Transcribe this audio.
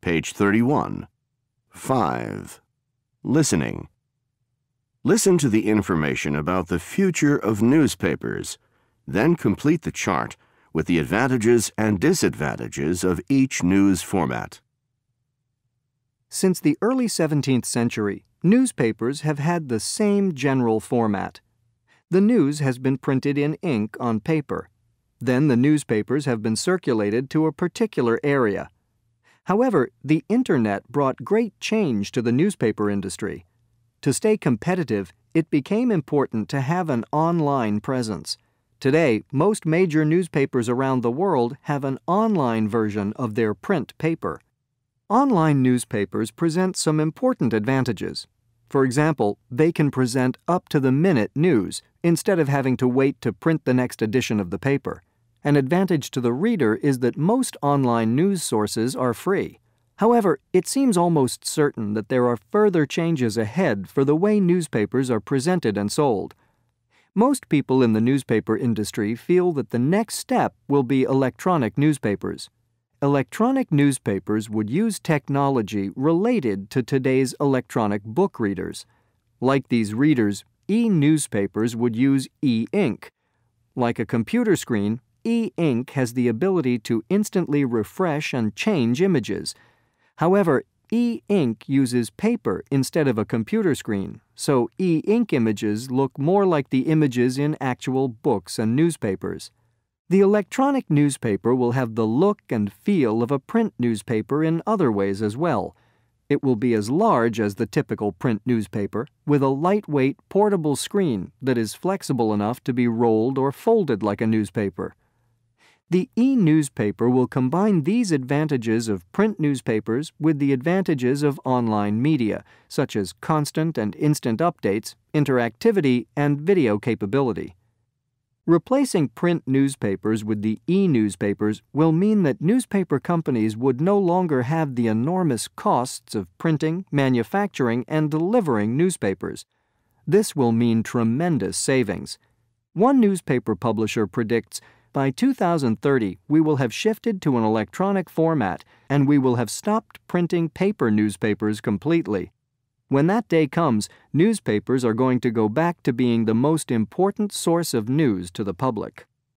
Page 31. 5. Listening. Listen to the information about the future of newspapers, then complete the chart with the advantages and disadvantages of each news format. Since the early 17th century, newspapers have had the same general format. The news has been printed in ink on paper. Then the newspapers have been circulated to a particular area. However, the Internet brought great change to the newspaper industry. To stay competitive, it became important to have an online presence. Today, most major newspapers around the world have an online version of their print paper. Online newspapers present some important advantages. For example, they can present up-to-the-minute news instead of having to wait to print the next edition of the paper. An advantage to the reader is that most online news sources are free. However, it seems almost certain that there are further changes ahead for the way newspapers are presented and sold. Most people in the newspaper industry feel that the next step will be electronic newspapers. Electronic newspapers would use technology related to today's electronic book readers. Like these readers, e-newspapers would use e-ink. Like a computer screen, e-ink has the ability to instantly refresh and change images. However, e-ink uses paper instead of a computer screen, so e-ink images look more like the images in actual books and newspapers. The electronic newspaper will have the look and feel of a print newspaper in other ways as well. It will be as large as the typical print newspaper, with a lightweight, portable screen that is flexible enough to be rolled or folded like a newspaper. The e-newspaper will combine these advantages of print newspapers with the advantages of online media, such as constant and instant updates, interactivity, and video capability. Replacing print newspapers with the e-newspapers will mean that newspaper companies would no longer have the enormous costs of printing, manufacturing, and delivering newspapers. This will mean tremendous savings. One newspaper publisher predicts by 2030, we will have shifted to an electronic format, and we will have stopped printing paper newspapers completely. When that day comes, newspapers are going to go back to being the most important source of news to the public.